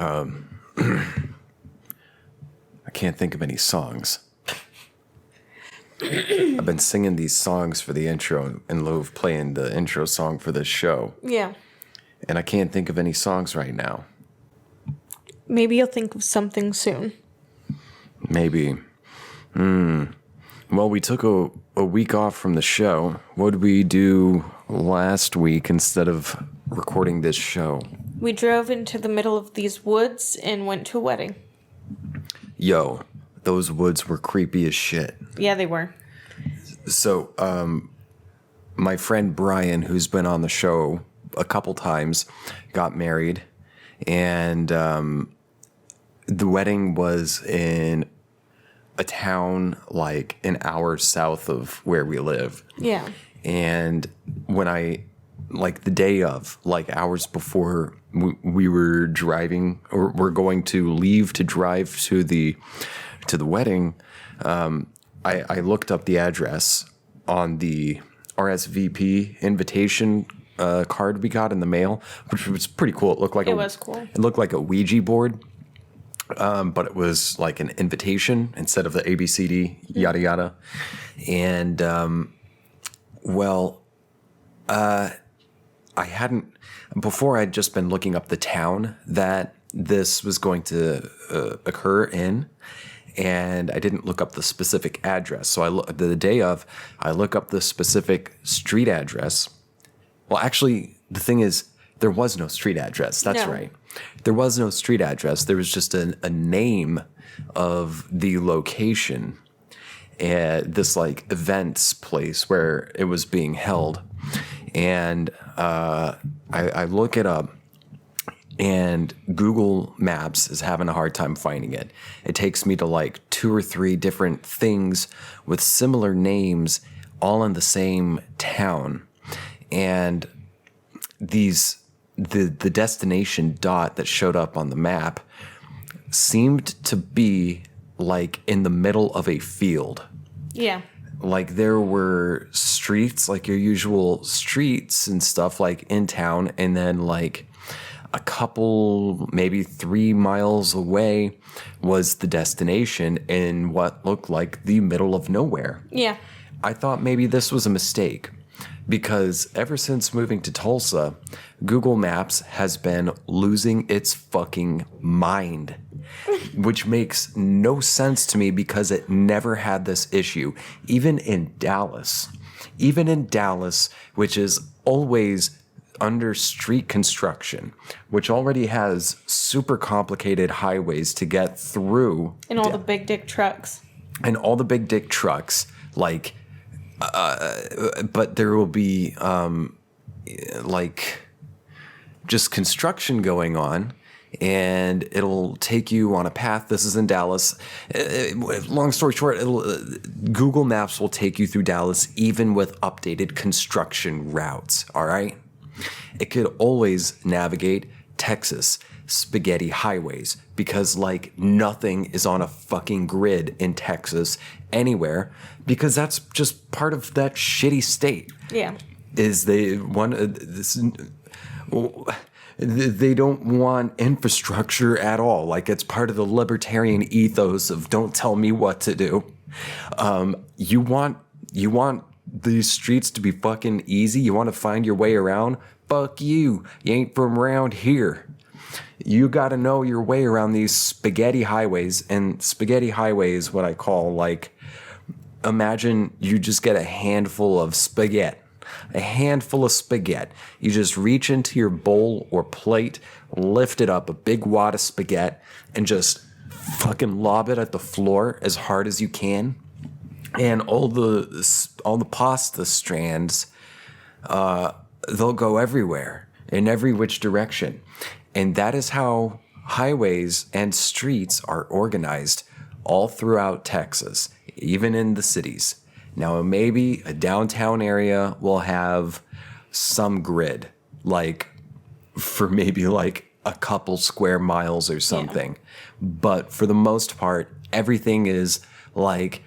I can't think of any songs. I've been singing these songs for the intro in lieu of playing the intro song for this show. Yeah. And I can't think of any songs right now. Maybe you'll think of something soon. Maybe. Well, we took a week off from the show. What did we do last week instead of recording this show? We drove into the middle of these woods and went to a wedding. Yo, those woods were creepy as shit. Yeah, they were. So, my friend Brian, who's been on the show a couple times, got married, and the wedding was in a town like an hour south of where we live. Yeah. And when the day of, like hours before we were driving, or we're going to leave to drive to the wedding, I looked up the address on the RSVP invitation card we got in the mail, which was pretty cool. It was cool. It looked like a Ouija board, but it was like an invitation instead of the ABCD, yada yada. And I hadn't before. I'd just been looking up the town that this was going to occur in. And I didn't look up the specific address. So the day of, I look up the specific street address. Well, actually, the thing is, there was no street address. That's right. There was no street address. There was just a name of the location at this like events place where it was being held. And I look it up. And Google Maps is having a hard time finding it. It takes me to like 2 or 3 different things with similar names, all in the same town. And the destination dot that showed up on the map seemed to be like in the middle of a field. Yeah. Like there were streets, like your usual streets and stuff like in town, and then like a couple, maybe 3 miles away was the destination in what looked like the middle of nowhere. Yeah. I thought maybe this was a mistake because ever since moving to Tulsa, Google Maps has been losing its fucking mind, which makes no sense to me because it never had this issue. Even in Dallas, which is always under street construction, which already has super complicated highways to get through. And all the big dick trucks. Like, but there will be, like, just construction going on, and it'll take you on a path. This is in Dallas. Long story short, Google Maps will take you through Dallas even with updated construction routes, all right? It could always navigate Texas spaghetti highways because like nothing is on a fucking grid in Texas anywhere because that's just part of that shitty state. Yeah. They don't want infrastructure at all. Like it's part of the libertarian ethos of don't tell me what to do. You want these streets to be fucking easy. You want to find your way around? Fuck you. You ain't from around here. You got to know your way around these spaghetti highways. And spaghetti highway is what I call like, imagine you just get a handful of spaghetti. You just reach into your bowl or plate, lift it up, a big wad of spaghetti, and just fucking lob it at the floor as hard as you can. And all the pasta strands, they'll go everywhere, in every which direction. And that is how highways and streets are organized all throughout Texas, even in the cities. Now, maybe a downtown area will have some grid, like for maybe like a couple square miles or something. Yeah. But for the most part, everything is like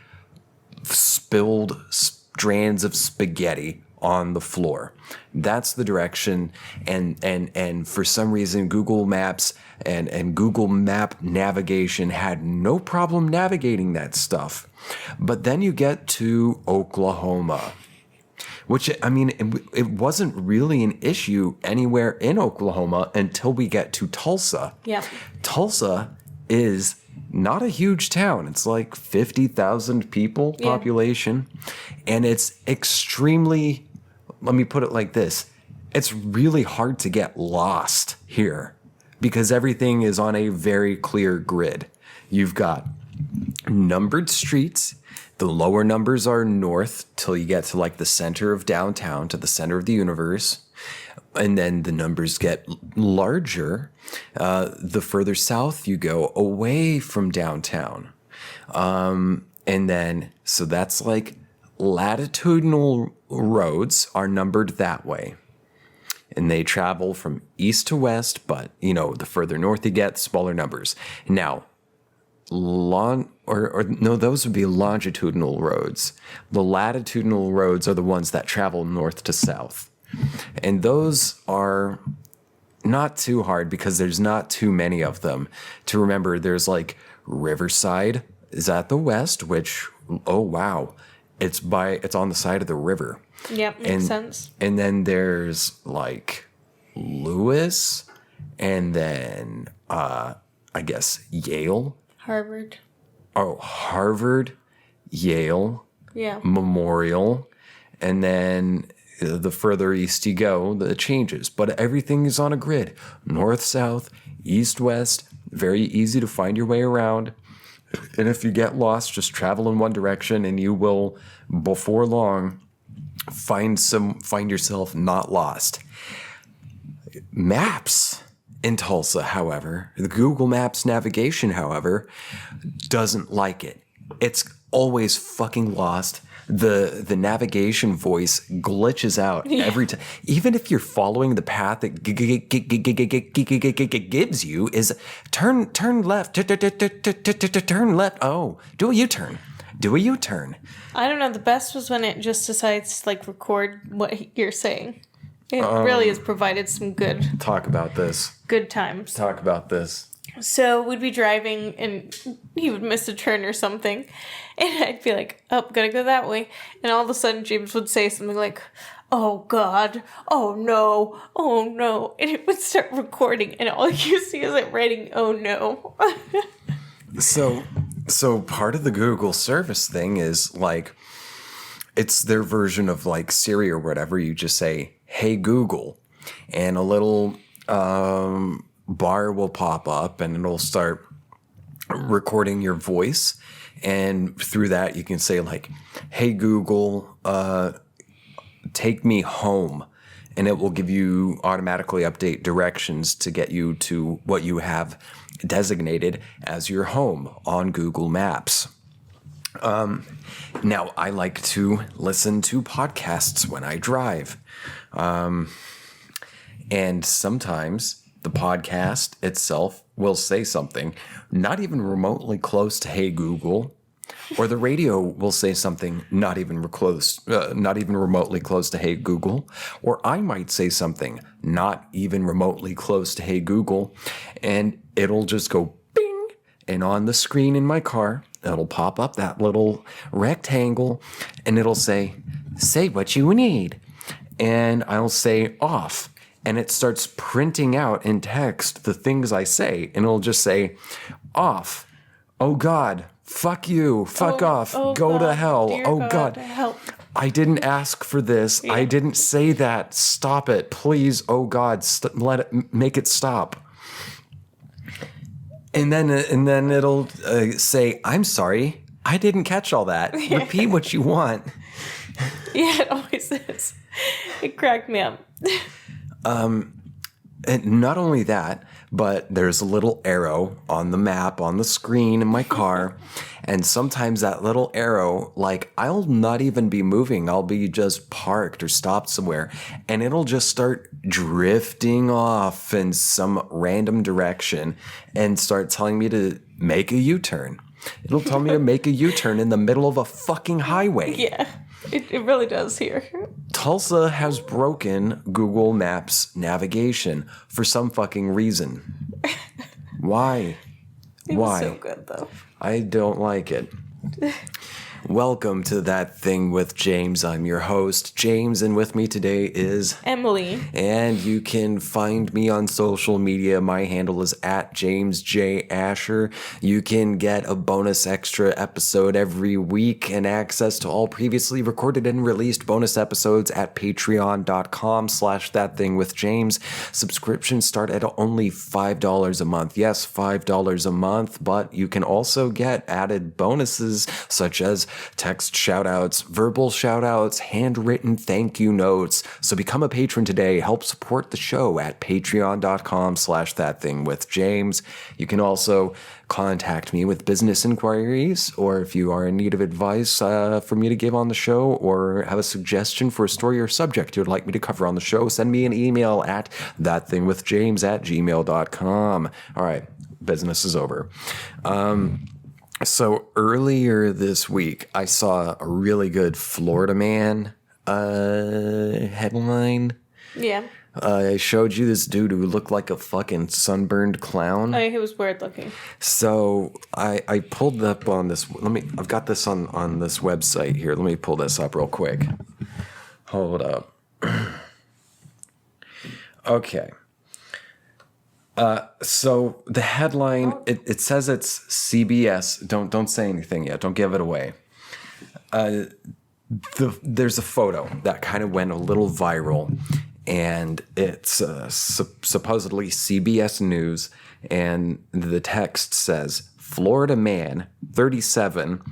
spilled strands of spaghetti on the floor. That's the direction. And for some reason, Google Maps and Google Map navigation had no problem navigating that stuff. But then you get to Oklahoma, which, I mean, it wasn't really an issue anywhere in Oklahoma until we get to Tulsa. Yeah. Tulsa is not a huge town. It's like 50,000 people population. And it's extremely, let me put it like this. It's really hard to get lost here because everything is on a very clear grid. You've got numbered streets. The lower numbers are north till you get to like the center of downtown, to the center of the universe. And then the numbers get larger the further south you go away from downtown. And then, so that's like latitudinal roads are numbered that way. And they travel from east to west, but, you know, the further north you get, smaller numbers. Now, no, those would be longitudinal roads. The latitudinal roads are the ones that travel north to south. And those are not too hard because there's not too many of them. To remember, there's like Riverside is at the west, which, oh wow, it's on the side of the river. Yep, makes sense. And then there's like Lewis, and then I guess Yale. Harvard. Oh, Harvard, Yale, Yeah. Memorial, and then the further east you go, the changes. But everything is on a grid. North, south, east, west. Very easy to find your way around. And if you get lost, just travel in one direction and you will, before long, find yourself not lost. Maps in Tulsa, however, the Google Maps navigation, however, doesn't like it. It's always fucking lost. The navigation voice glitches out every time. Even if you're following the path that gives you is turn left, turn left. Oh, do a U-turn. Do a U-turn. I don't know. The best was when it just decides to like record what you're saying. It really has provided some good Talk about this. good times. Talk about this. So we'd be driving and he would miss a turn or something. And I'd be like, oh, gotta go that way. And all of a sudden James would say something like, oh God, oh no, oh no. And it would start recording and all you see is it writing, oh no. So part of the Google service thing is like, it's their version of like Siri or whatever. You just say, hey Google, and a little bar will pop up and it'll start recording your voice. And through that, you can say like, hey Google, take me home. And it will give you automatically update directions to get you to what you have designated as your home on Google Maps. Now, I like to listen to podcasts when I drive. And sometimes the podcast itself will say something not even remotely close to "Hey Google," or the radio will say something not even remotely close to "Hey Google," or I might say something not even remotely close to "Hey Google," and it'll just go bing, and on the screen in my car, it'll pop up that little rectangle, and it'll say what you need, and I'll say off. And it starts printing out in text the things I say. And it'll just say, off. Oh, God. Fuck you. Fuck off. Go to hell. Oh, God. Help. I didn't ask for this. Yeah. I didn't say that. Stop it. Please. Oh, God. Make it stop. And then it'll say, I'm sorry. I didn't catch all that. Repeat what you want. Yeah, it always is. It cracked me up. And not only that, but there's a little arrow on the map on the screen in my car. And sometimes that little arrow, like I'll not even be moving. I'll be just parked or stopped somewhere. And it'll just start drifting off in some random direction and start telling me to make a U-turn. It'll tell me to make a U-turn in the middle of a fucking highway. Yeah, it really does here. Tulsa has broken Google Maps navigation for some fucking reason. Why? It Why? was so good, though. I don't like it. Welcome to That Thing with James. I'm your host, James, and with me today is Emily. And you can find me on social media. My handle is at James J. Asher. You can get a bonus extra episode every week and access to all previously recorded and released bonus episodes at patreon.com/thatthingwithjames. Subscriptions start at only $5 a month. Yes, $5 a month, but you can also get added bonuses such as text shoutouts, verbal shoutouts, handwritten thank you notes. So become a patron today. Help support the show at patreon.com/thatthingwithjames. You can also contact me with business inquiries, or if you are in need of advice for me to give on the show, or have a suggestion for a story or subject you'd like me to cover on the show, send me an email at thatthingwithjames@gmail.com. All right, business is over. So earlier this week, I saw a really good Florida Man headline. Yeah. I showed you this dude who looked like a fucking sunburned clown. Oh, he was weird looking. So I pulled up on this. I've got this on this website here. Let me pull this up real quick. Hold up. Okay. So the headline, it says it's CBS. Don't say anything yet. Don't give it away. There's a photo that kind of went a little viral, and it's supposedly CBS News, and the text says, Florida man, 37,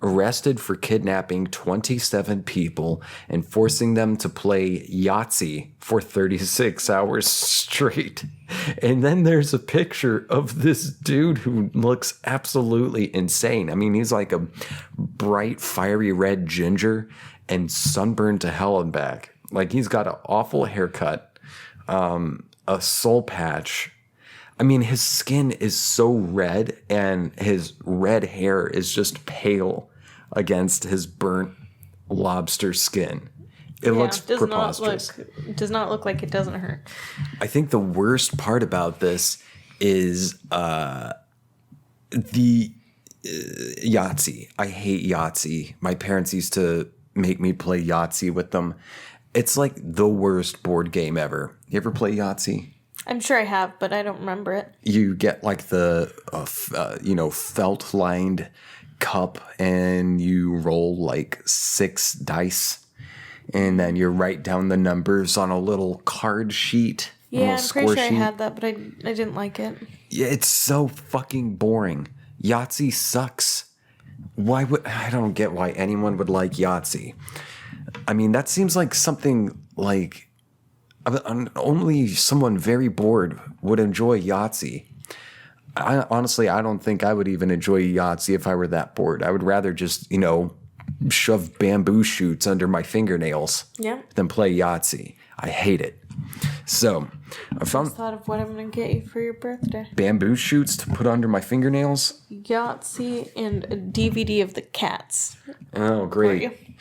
arrested for kidnapping 27 people and forcing them to play Yahtzee for 36 hours straight. And then there's a picture of this dude who looks absolutely insane. I mean, he's like a bright, fiery red ginger and sunburned to hell and back. Like, he's got an awful haircut, a soul patch. I mean, his skin is so red, and his red hair is just pale against his burnt lobster skin. It looks preposterous. Does not look like it doesn't hurt. I think the worst part about this is the Yahtzee. I hate Yahtzee. My parents used to make me play Yahtzee with them. It's like the worst board game ever. You ever play Yahtzee? I'm sure I have, but I don't remember it. You get like the felt-lined cup, and you roll like 6 dice, and then you write down the numbers on a little card sheet. Yeah, I'm pretty sure I had that, but I didn't like it. Yeah, it's so fucking boring. Yahtzee sucks. I don't get why anyone would like Yahtzee. I mean, that seems like something like only someone very bored would enjoy Yahtzee. Honestly, I don't think I would even enjoy Yahtzee if I were that bored. I would rather just, shove bamboo shoots under my fingernails than play Yahtzee. I hate it. So, I just thought of what I'm going to get you for your birthday. Bamboo shoots to put under my fingernails? Yahtzee and a DVD of the Cats. Oh, great.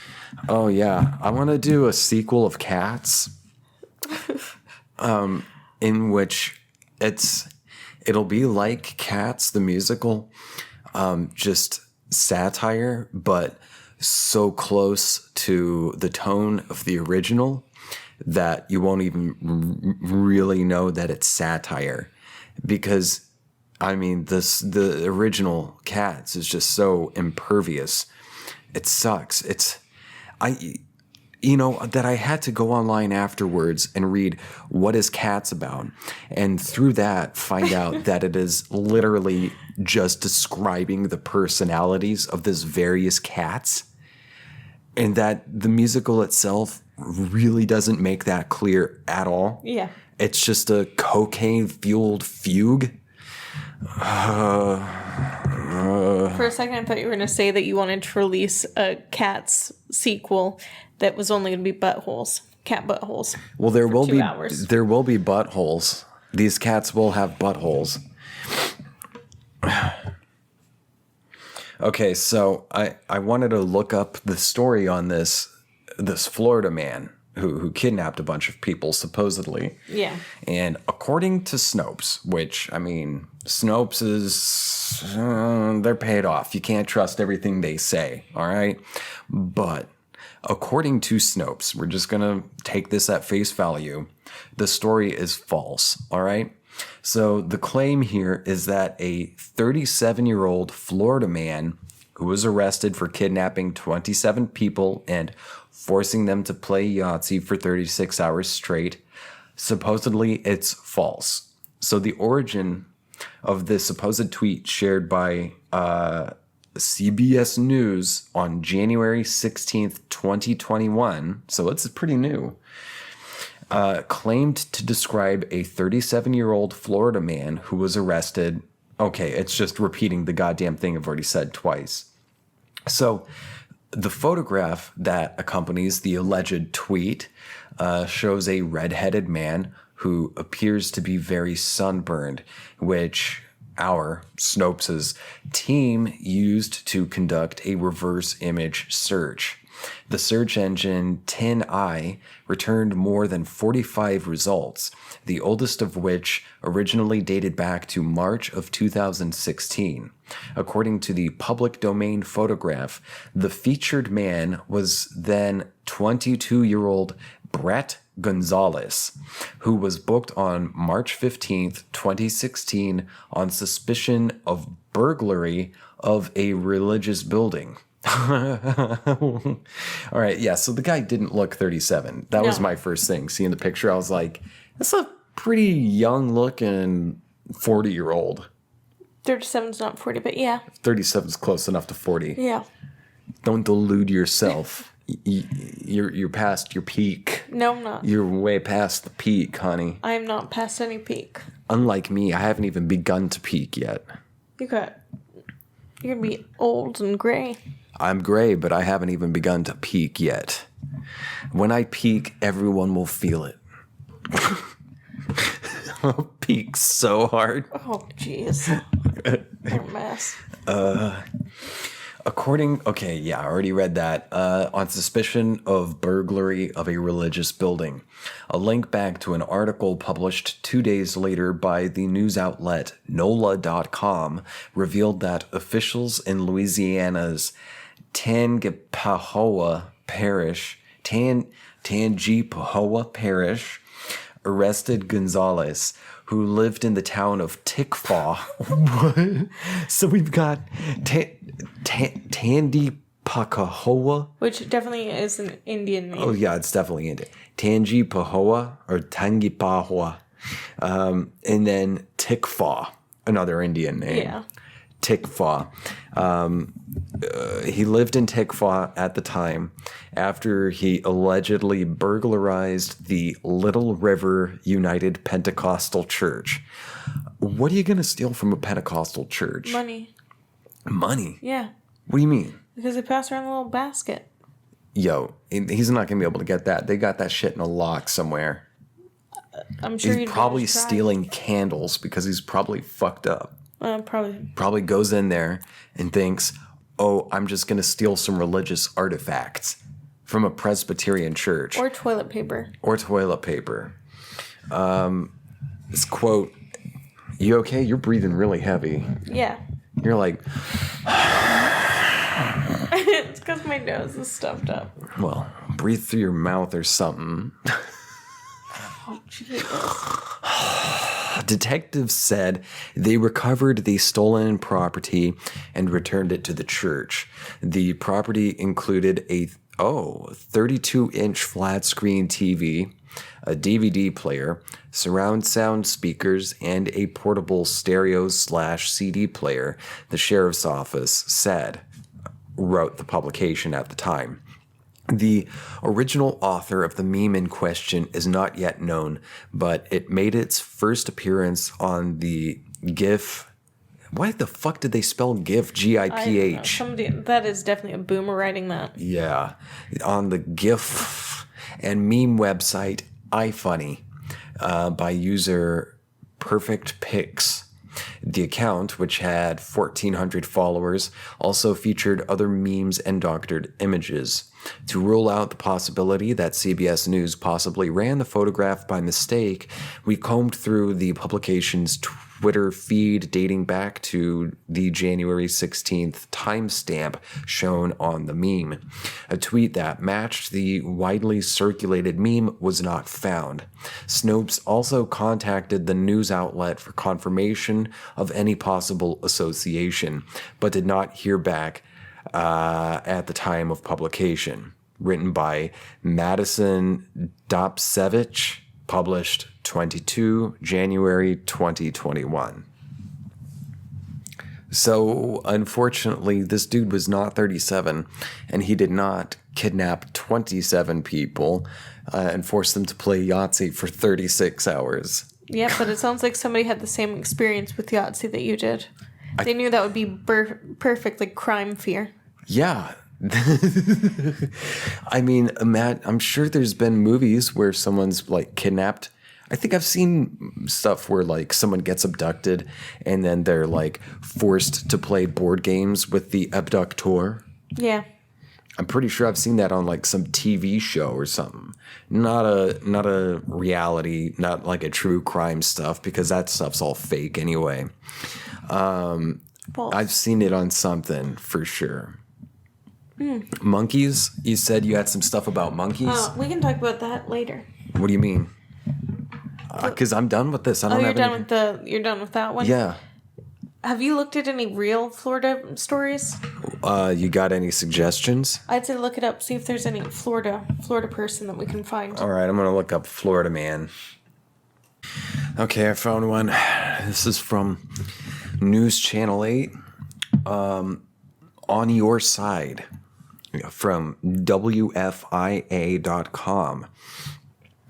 Oh, yeah. I want to do a sequel of Cats. In which it'll be like Cats the musical, just satire, but so close to the tone of the original that you won't even really know that it's satire, because I mean the original Cats is just so impervious. It sucks. That I had to go online afterwards and read what is Cats about. And through that, find out that it is literally just describing the personalities of these various cats. And that the musical itself really doesn't make that clear at all. Yeah. It's just a cocaine-fueled fugue. For a second, I thought you were going to say that you wanted to release a Cats sequel that was only going to be buttholes, cat buttholes. Well, there will 2 be hours. There will be buttholes. These cats will have buttholes. Okay, so I wanted to look up the story on this Florida man who kidnapped a bunch of people, supposedly. Yeah. And according to Snopes, which, I mean, Snopes is, they're paid off. You can't trust everything they say, all right? But according to Snopes, we're just going to take this at face value. The story is false, all right? So the claim here is that a 37-year-old Florida man who was arrested for kidnapping 27 people and forcing them to play Yahtzee for 36 hours straight. Supposedly, it's false. So the origin of this supposed tweet shared by CBS News on January 16th, 2021, so it's pretty new, claimed to describe a 37-year-old Florida man who was arrested. Okay, it's just repeating the goddamn thing I've already said twice. So the photograph that accompanies the alleged tweet shows a red-headed man who appears to be very sunburned, which our, Snopes' team used to conduct a reverse image search. The search engine 10i returned more than 45 results, the oldest of which originally dated back to March of 2016. According to the public domain photograph, the featured man was then 22-year-old Brett Gonzalez, who was booked on March 15th, 2016 on suspicion of burglary of a religious building. All right, yeah, so the guy didn't look 37. That was my first thing. Seeing the picture, I was like, that's a pretty young looking 40-year-old. 37's not 40, but yeah. 37's close enough to 40. Yeah. Don't delude yourself. You're past your peak. No, I'm not. You're way past the peak, honey. I am not past any peak. Unlike me, I haven't even begun to peak yet. You're gonna be old and gray. I'm gray, but I haven't even begun to peak yet. When I peak, everyone will feel it. I'll peak so hard. Oh, jeez. What a mess. I already read that. On suspicion of burglary of a religious building. A link back to an article published 2 days later by the news outlet NOLA.com revealed that officials in Louisiana's Tangipahoa Parish arrested Gonzalez, who lived in the town of Tikva. What? So we've got Tangipahoa. Which definitely is an Indian name. Oh, yeah, it's definitely Indian. Tangipahoa or Tangipahoa. And then Tikva, another Indian name. Yeah. Tikva. He lived in Tikva at the time after he allegedly burglarized the Little River United Pentecostal Church. What are you going to steal from a Pentecostal church? Money. Money? Yeah. What do you mean? Because they pass around a little basket. Yo, he's not going to be able to get that. They got that shit in a lock somewhere. I'm sure he's probably stealing candles because he's probably fucked up. Probably goes in there and thinks, oh, I'm just going to steal some religious artifacts from a Presbyterian church. Or toilet paper. This quote, you okay? You're breathing really heavy. Yeah. You're like... It's because my nose is stuffed up. Well, breathe through your mouth or something. Oh, Jesus. Detectives said they recovered the stolen property and returned it to the church. The property included a 32-inch flat screen TV, a DVD player, surround sound speakers, and a portable stereo/CD player, the sheriff's office wrote the publication at the time. The original author of the meme in question is not yet known, but it made its first appearance on the GIF. Why the fuck did they spell GIF? GIPH. That is definitely a boomer writing that. Yeah. On the GIF and meme website iFunny by user Perfect Pics. The account, which had 1,400 followers, also featured other memes and doctored images. To rule out the possibility that CBS News possibly ran the photograph by mistake, we combed through the publication's Twitter feed dating back to the January 16th timestamp shown on the meme. A tweet that matched the widely circulated meme was not found. Snopes also contacted the news outlet for confirmation of any possible association, but did not hear back at the time of publication. Written by Madison Dopsevich, published 22 January 2021. So, unfortunately, this dude was not 37, and he did not kidnap 27 people and force them to play Yahtzee for 36 hours. Yeah, but it sounds like somebody had the same experience with Yahtzee that you did. They knew that would be perfect, like, crime fear. Yeah. I mean, Matt, I'm sure there's been movies where someone's, like, kidnapped. I think I've seen stuff where, like, someone gets abducted and then they're, like, forced to play board games with the abductor. Yeah. I'm pretty sure I've seen that on, like, some TV show or something. Not a reality, not like a true crime stuff, because that stuff's all fake anyway. I've seen it on something for sure. Monkeys? You said you had some stuff about monkeys? We can talk about that later. What do you mean? Because I'm done with this. I don't you're have done you're done with that one? Yeah. Have you looked at any real Florida stories? You got any suggestions? I'd say look it up, see if there's any Florida person that we can find. All right, I'm going to look up Florida man. Okay, I found one. This is from News Channel 8. On Your Side, from WFIA.com.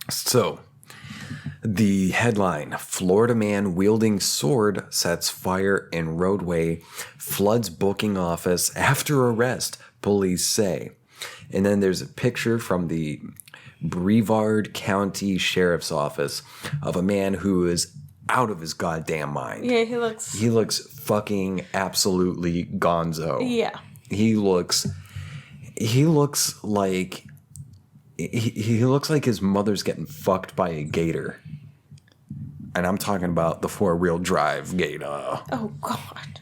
So, the headline, Florida man wielding sword sets fire in roadway, floods booking office after arrest, police say. And then there's a picture from the Brevard County Sheriff's Office of a man who is out of his goddamn mind. Yeah, He looks fucking absolutely gonzo. Yeah. He looks like he looks like his mother's getting fucked by a gator. And I'm talking about the 4-wheel drive gator. Oh, God.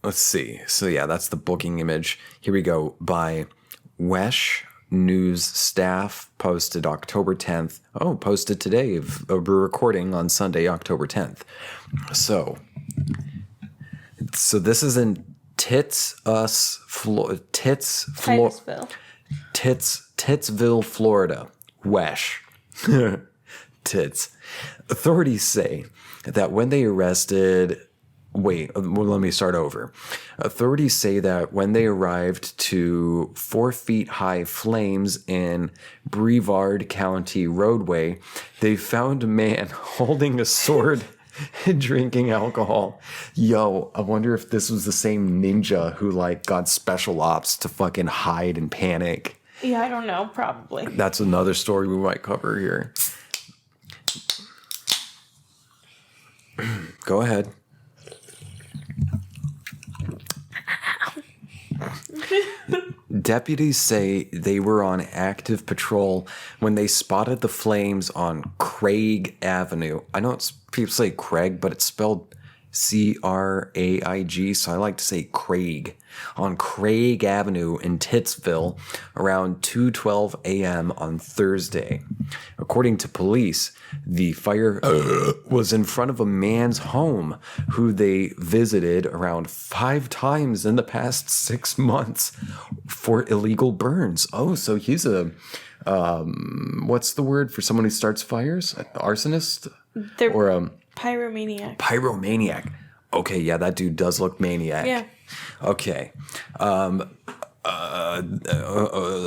Let's see. So, yeah, that's the booking image. Here we go. By Wesh News staff, posted October 10th. Oh, posted today. We're recording on Sunday, October 10th. So this is in Titsville, Florida. Wesh. Tits. Authorities say that when they arrested... Wait, let me start over. Authorities say that when they arrived to 4-feet-high flames in Brevard County roadway, they found a man holding a sword and drinking alcohol. Yo, I wonder if this was the same ninja who, like, got special ops to fucking hide and panic. Yeah, I don't know. Probably. That's another story we might cover here. Go ahead. Deputies say they were on active patrol when they spotted the flames on Craig Avenue. I know people say Craig, but it's spelled Craig, so I like to say Craig. On Craig Avenue in Titsville around 2:12 a.m. on Thursday. According to police, the fire was in front of a man's home who they visited around 5 times in the past 6 months for illegal burns. Oh, so he's a, what's the word for someone who starts fires? An arsonist? Or a pyromaniac. Pyromaniac. Okay, yeah, that dude does look maniac. Yeah. Okay.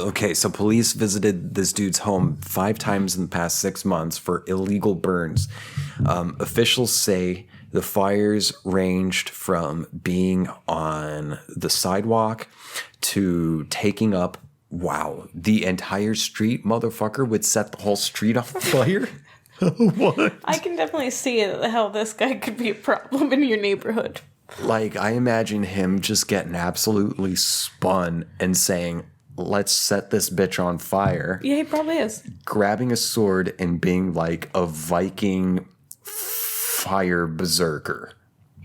Okay, so police visited this dude's home 5 times in the past 6 months for illegal burns. Officials say the fires ranged from being on the sidewalk to taking up, wow, the entire street. Motherfucker would set the whole street on fire. What? I can definitely see how this guy could be a problem in your neighborhood. Like, I imagine him just getting absolutely spun and saying, let's set this bitch on fire. Yeah, he probably is. Grabbing a sword and being like a Viking fire berserker.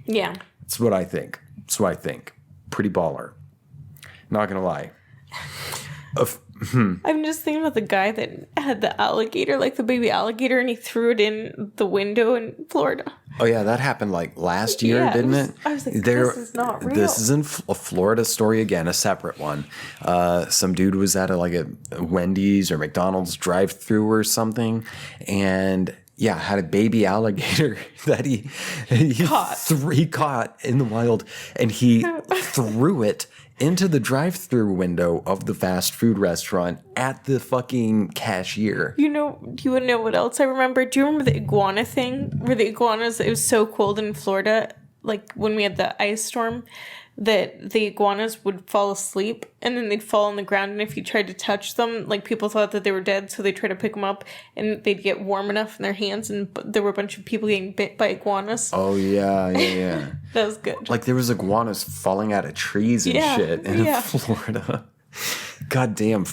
Yeah. That's what I think. Pretty baller. Not gonna lie. I'm just thinking about the guy that had the alligator, like the baby alligator, and he threw it in the window in Florida. Oh yeah, that happened like last year, didn't it? I was like, this is not real. This is a Florida story again, a separate one. Some dude was at a Wendy's or McDonald's drive-through or something, and yeah, had a baby alligator that he caught in the wild, and he threw it into the drive-through window of the fast food restaurant at the fucking cashier. You know, you would know what else I remember? Do you remember the iguana thing? Where the iguanas, it was so cold in Florida, like when we had the ice storm, that the iguanas would fall asleep and then they'd fall on the ground, and if you tried to touch them, like people thought that they were dead, so they tried to pick them up and they'd get warm enough in their hands, and there were a bunch of people getting bit by iguanas. Oh yeah. That was good. Like there was iguanas falling out of trees and shit in Florida. God damn,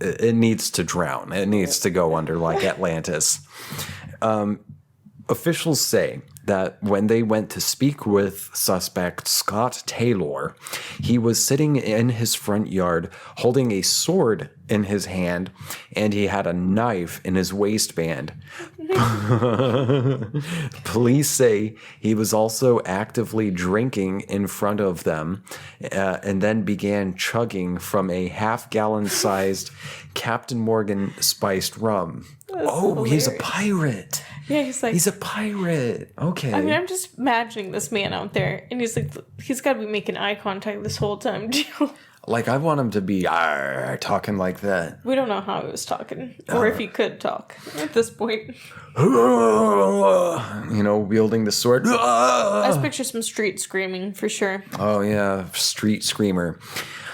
it needs to drown. It needs to go under like Atlantis. Officials say that when they went to speak with suspect Scott Taylor, he was sitting in his front yard holding a sword in his hand, and he had a knife in his waistband. Police say he was also actively drinking in front of them, and then began chugging from a half-gallon sized Captain Morgan spiced rum. Hilarious. He's a pirate. Yeah, he's a pirate. Okay. I mean, I'm just imagining this man out there, and he's got to be making eye contact this whole time, too. Like, I want him to be talking like that. We don't know how he was talking, or if he could talk at this point. Wielding the sword. I just picture some street screaming, for sure. Oh, yeah, street screamer.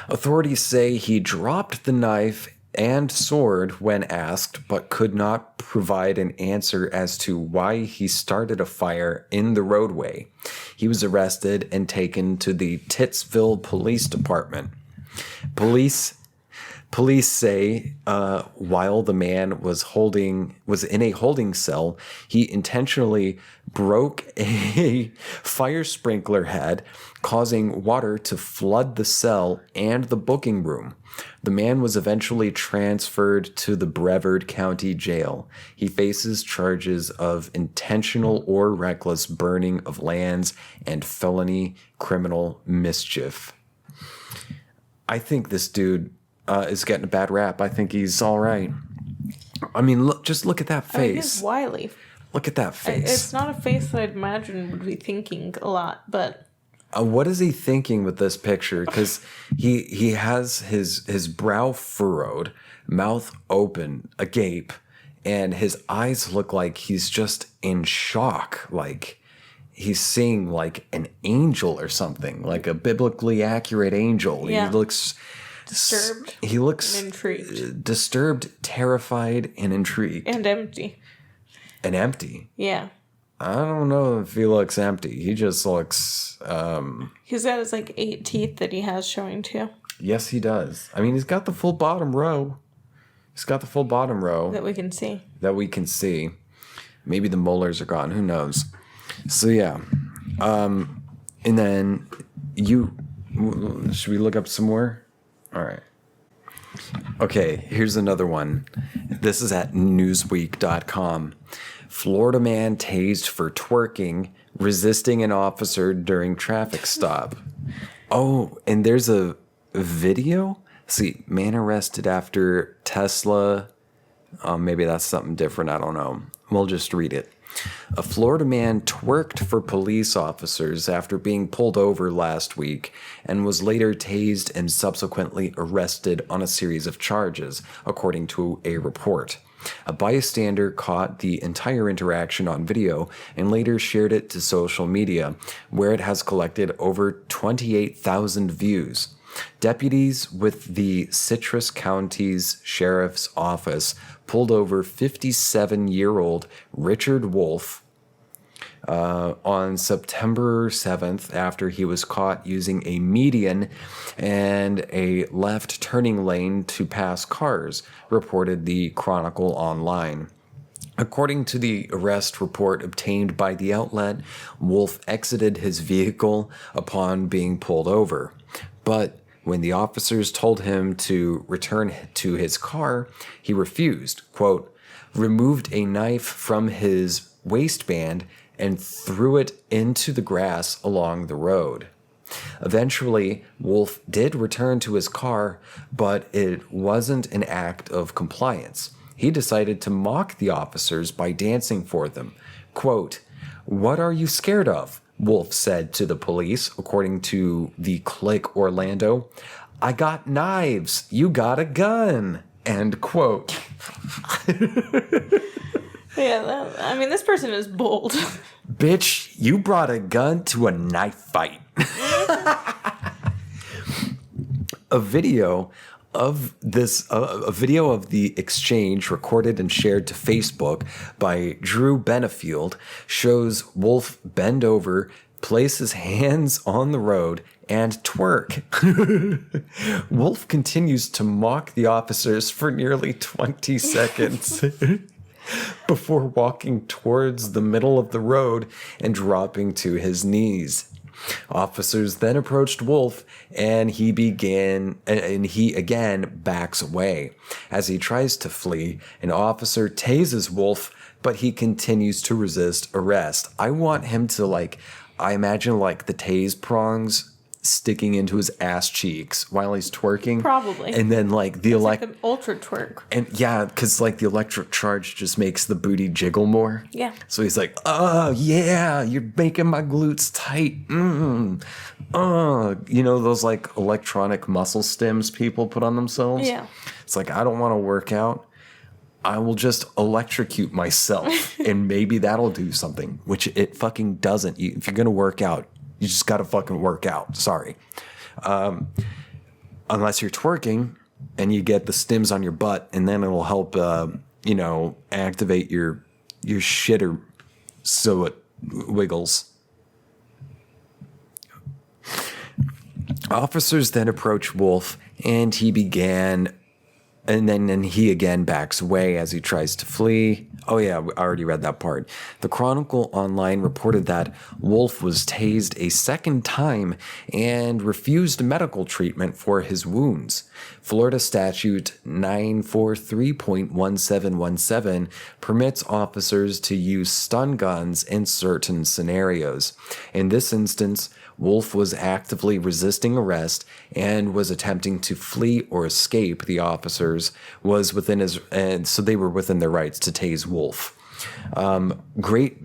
Authorities say he dropped the knife and sword when asked, but could not provide an answer as to why he started a fire in the roadway. He was arrested and taken to the Titsville Police Department. Police say while the man was in a holding cell, he intentionally broke a fire sprinkler head, causing water to flood the cell and the booking room. The man was eventually transferred to the Brevard County Jail. He faces charges of intentional or reckless burning of lands and felony criminal mischief. I think this dude is getting a bad rap. I think he's all right. I mean, look at that face. I mean, he's wily. Look at that face. It's not a face that I'd imagine would be thinking a lot, but... What is he thinking with this picture? Because he has his brow furrowed, mouth open, agape, and his eyes look like he's just in shock. Like he's seeing like an angel or something, like a biblically accurate angel. Yeah. He looks disturbed. He looks and intrigued. Disturbed, terrified, and intrigued. And empty. And empty. Yeah. I don't know if he looks empty. He just looks... He's got his, 8 teeth that he has showing, too. Yes, he does. I mean, he's got the full bottom row. That we can see. Maybe the molars are gone. Who knows? So, yeah. And then should we look up some more? All right. Okay, here's another one. This is at newsweek.com. Florida man tased for twerking, resisting an officer during traffic stop. Oh, and there's a video? See, man arrested after Tesla. Maybe that's something different. I don't know. We'll just read it. A Florida man twerked for police officers after being pulled over last week and was later tased and subsequently arrested on a series of charges, according to a report. A bystander caught the entire interaction on video and later shared it to social media, where it has collected over 28,000 views. Deputies with the Citrus County's Sheriff's Office pulled over 57-year-old Richard Wolf on September 7th after he was caught using a median and a left turning lane to pass cars, reported the Chronicle Online. According to the arrest report obtained by the outlet, Wolf exited his vehicle upon being pulled over. But when the officers told him to return to his car, he refused, quote, removed a knife from his waistband and threw it into the grass along the road. Eventually, Wolf did return to his car, but it wasn't an act of compliance. He decided to mock the officers by dancing for them. Quote, what are you scared of? Wolf said to the police, according to the Click Orlando. I got knives. You got a gun. End quote. Yeah, this person is bold. Bitch, you brought a gun to a knife fight. A video of the exchange recorded and shared to Facebook by Drew Benefield shows Wolf bend over, place his hands on the road, and twerk. Wolf continues to mock the officers for nearly 20 seconds before walking towards the middle of the road and dropping to his knees. Officers then approached Wolf, and he again backs away. As he tries to flee, an officer tases Wolf, but he continues to resist arrest. I want him to I imagine the tase prongs sticking into his ass cheeks while he's twerking. Probably. And then an ultra twerk. And yeah, because the electric charge just makes the booty jiggle more. Yeah. So he's like, oh yeah, you're making my glutes tight. Those electronic muscle stims people put on themselves. Yeah. It's I don't want to work out. I will just electrocute myself and maybe that'll do something, which it fucking doesn't. If you're going to work out, you just got to fucking work out. Sorry. Unless you're twerking and you get the stims on your butt, and then it'll help, activate your shitter so it wiggles. Officers then approach Wolf, and he again backs away as he tries to flee. Oh yeah, I already read that part. The Chronicle Online reported that Wolf was tased a second time and refused medical treatment for his wounds. Florida Statute 943.1717 permits officers to use stun guns in certain scenarios. In this instance, Wolf was actively resisting arrest and was attempting to flee or escape. The officers so they were within their rights to tase Wolf. Great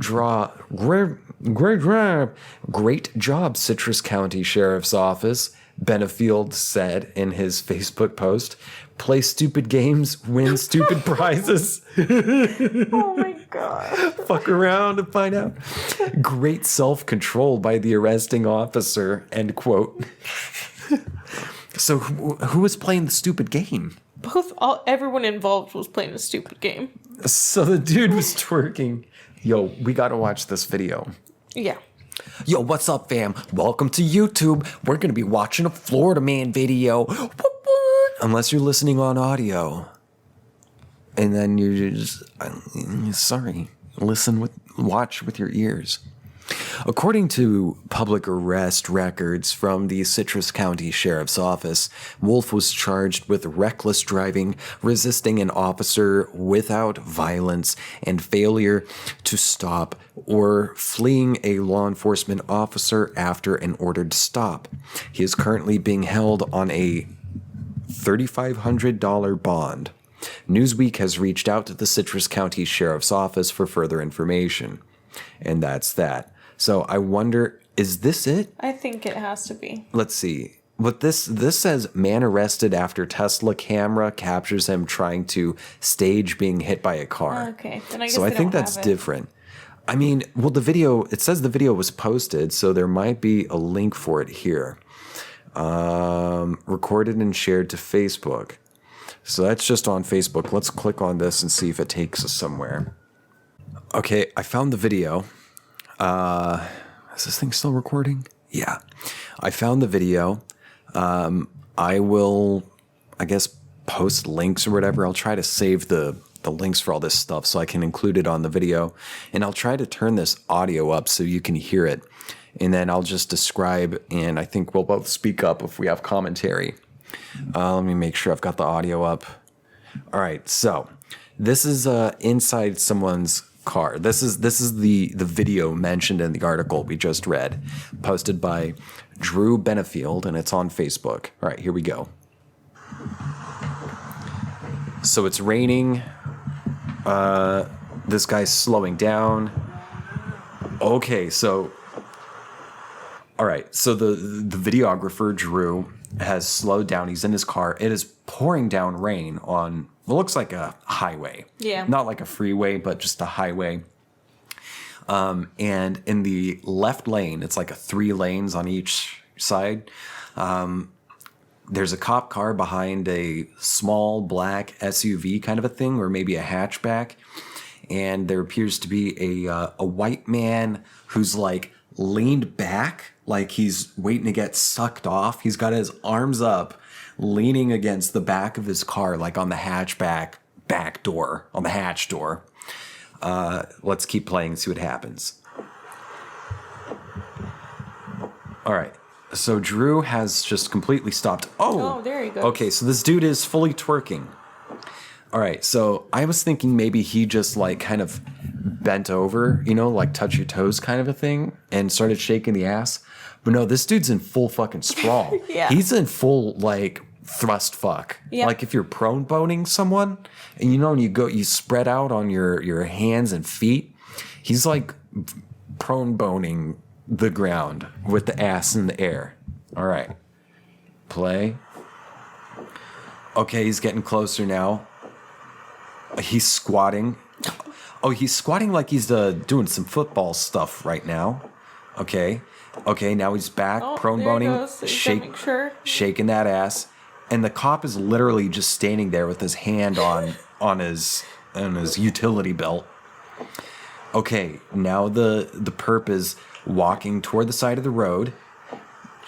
job, Citrus County Sheriff's Office, Benefield said in his Facebook post. Play stupid games, win stupid prizes. Oh my God. Fuck around and find out. Great self-control by the arresting officer, end quote. So who was playing the stupid game? Everyone involved was playing a stupid game. So the dude was twerking. Yo, we gotta watch this video. Yeah. Yo, what's up, fam? Welcome to YouTube. We're gonna be watching a Florida man video. Unless you're listening on audio. And then you're just, sorry. Watch with your ears. According to public arrest records from the Citrus County Sheriff's Office, Wolf was charged with reckless driving, resisting an officer without violence, and failure to stop or fleeing a law enforcement officer after an ordered stop. He is currently being held on a $3,500 bond. Newsweek has reached out to the Citrus County Sheriff's Office for further information. And that's that. So I wonder, is this it? I think it has to be. Let's see. What this says, man arrested after Tesla camera captures him trying to stage being hit by a car. Okay. Then I guess so I think that's different. I mean, well, it says the video was posted, so there might be a link for it here. Recorded and shared to Facebook. So that's just on Facebook. Let's click on this and see if it takes us somewhere. Okay, I found the video. Is this thing still recording? Yeah. I found the video. I will, I guess, post links or whatever. I'll try to save the links for all this stuff so I can include it on the video. And I'll try to turn this audio up so you can hear it. And then I'll just describe, and I think we'll both speak up if we have commentary. Let me make sure I've got the audio up. All right, so this is inside someone's car. This is the video mentioned in the article we just read, posted by Drew Benefield, and it's on Facebook. All right, here we go. So it's raining. This guy's slowing down. Okay, so all right, so the videographer Drew has slowed down. He's in his car. It is pouring down rain on what looks like a highway. Yeah. Not like a freeway, but just a highway. And in the left lane, it's like 3 lanes on each side. There's a cop car behind a small black SUV kind of a thing, or maybe a hatchback. And there appears to be a white man who's like leaned back, like he's waiting to get sucked off. He's got his arms up, leaning against the back of his car, like on the hatchback back door, on the hatch door. Let's keep playing and see what happens. All right. So Drew has just completely stopped. Oh, there he goes. Okay, so this dude is fully twerking. All right, so I was thinking maybe he just like kind of bent over, you know, like touch your toes kind of a thing, and started shaking the ass. But no, this dude's in full fucking sprawl. Yeah. He's in full like thrust fuck. Yeah. Like if you're prone boning someone, and you know, and you spread out on your hands and feet, he's like prone boning the ground with the ass in the air. All right, play. Okay, he's getting closer now. He's squatting. Oh, he's squatting like he's doing some football stuff right now. Okay, now he's back, prone boning, shaking that ass, and the cop is literally just standing there with his hand on his utility belt. Okay, now the perp is walking toward the side of the road.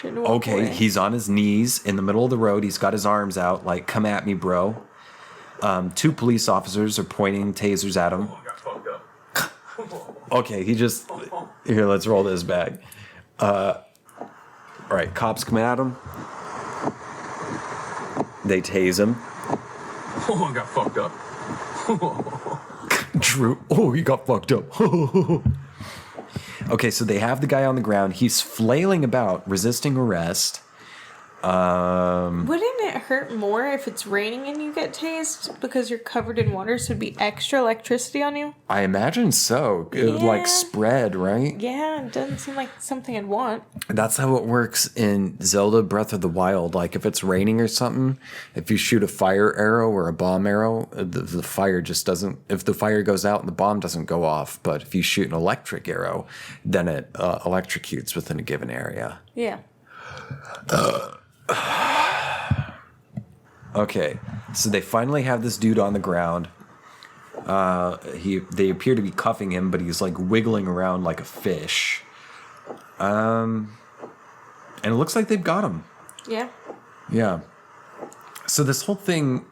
Okay, he's on his knees in the middle of the road. He's got his arms out like, come at me, bro. 2 police officers are pointing tasers at him. Okay, here, let's roll this back. All right, cops come at him. They tase him. Oh, I got fucked up. Drew, he got fucked up. Okay, so they have the guy on the ground. He's flailing about, resisting arrest. Wouldn't it hurt more if it's raining and you get tased because you're covered in water, so it'd be extra electricity on you? I imagine so. It would like spread, right? Yeah, it doesn't seem like something I'd want. That's how it works in Zelda Breath of the Wild. Like if it's raining or something, if you shoot a fire arrow or a bomb arrow, the fire just doesn't, if the fire goes out and the bomb doesn't go off, but if you shoot an electric arrow, then it electrocutes within a given area. Yeah. Okay, so they finally have this dude on the ground. They appear to be cuffing him, but he's like wiggling around like a fish. And it looks like they've got him. Yeah. Yeah. So this whole thing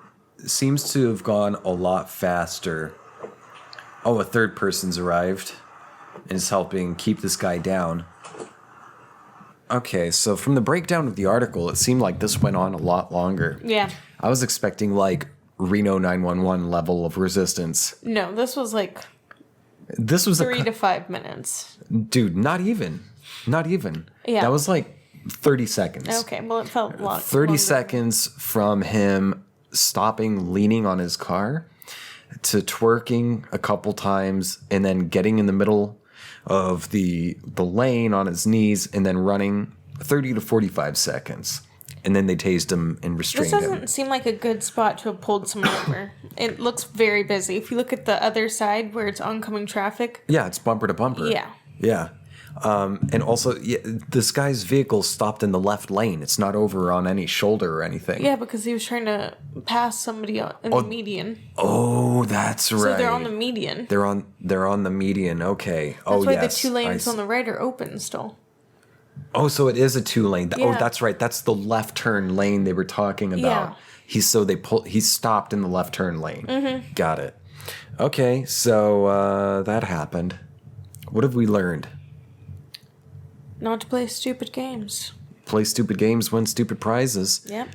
seems to have gone a lot faster. Oh, a third person's arrived and is helping keep this guy down. Okay, so from the breakdown of the article, it seemed like this went on a lot longer. Yeah. I was expecting like Reno 911 level of resistance. No, this was like 3 to 5 minutes. Dude, not even. Yeah. That was like 30 seconds. Okay, well it felt long. 30 seconds from him stopping, leaning on his car, to twerking a couple times, and then getting in the middle of the lane on his knees, and then running 30 to 45 seconds. And then they tased him and restrained him. This doesn't seem like a good spot to have pulled someone over. It looks very busy. If you look at the other side where it's oncoming traffic. Yeah, it's bumper to bumper. Yeah. Yeah. And also, yeah, this guy's vehicle stopped in the left lane. It's not over on any shoulder or anything. Yeah, because he was trying to pass somebody in the median. Oh, that's right. So they're on the median. They're on the median. Okay. That's why the 2 lanes on the right are open still. Oh, so it is a 2-lane. Oh, Yeah. that's right. That's the left turn lane they were talking about. Yeah. He stopped in the left turn lane. Mm-hmm. Got it. Okay, so that happened. What have we learned? Not to play stupid games. Play stupid games, win stupid prizes. Yep.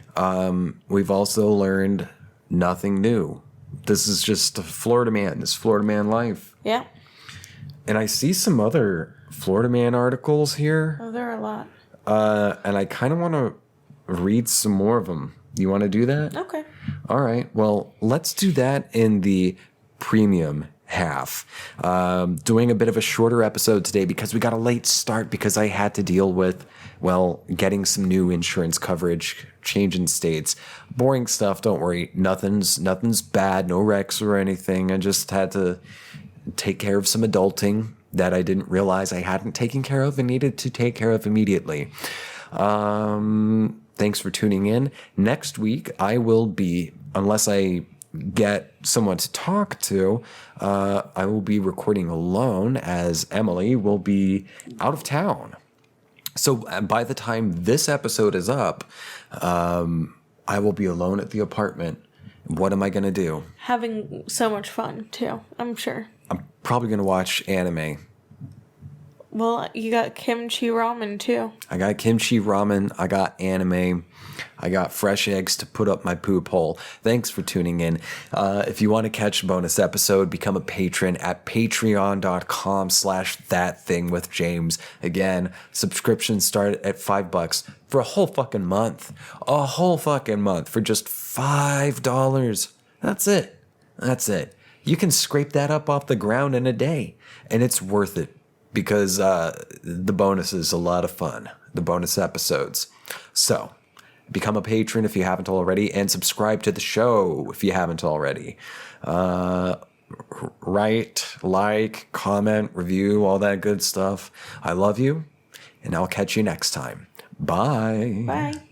We've also learned nothing new. This is just a Florida man. This Florida man life. Yeah. And I see some other Florida man articles here. Oh, there are a lot. And I kind of want to read some more of them. You want to do that? Okay. All right. Well, let's do that in the premium half. Doing a bit of a shorter episode today because we got a late start because I had to deal with, well, getting some new insurance coverage, changing states. Boring stuff, don't worry. Nothing's bad, no wrecks or anything. I just had to take care of some adulting that I didn't realize I hadn't taken care of and needed to take care of immediately. Thanks for tuning in. Next week, I will be, unless I get someone to talk to, I will be recording alone as Emily will be out of town. So by the time this episode is up, I will be alone at the apartment. What am I going to do? Having so much fun, too, I'm sure. I'm probably going to watch anime. Well, you got kimchi ramen, too. I got kimchi ramen. I got anime. I got fresh eggs to put up my poop hole. Thanks for tuning in. If you want to catch a bonus episode, become a patron at patreon.com/ThatThingWithJames. Again, subscriptions start at $5 for a whole fucking month. A whole fucking month for just $5. That's it. That's it. You can scrape that up off the ground in a day, and it's worth it because the bonus is a lot of fun. The bonus episodes. So, become a patron if you haven't already, and subscribe to the show if you haven't already. Write, like, comment, review, all that good stuff. I love you, and I'll catch you next time. Bye. Bye.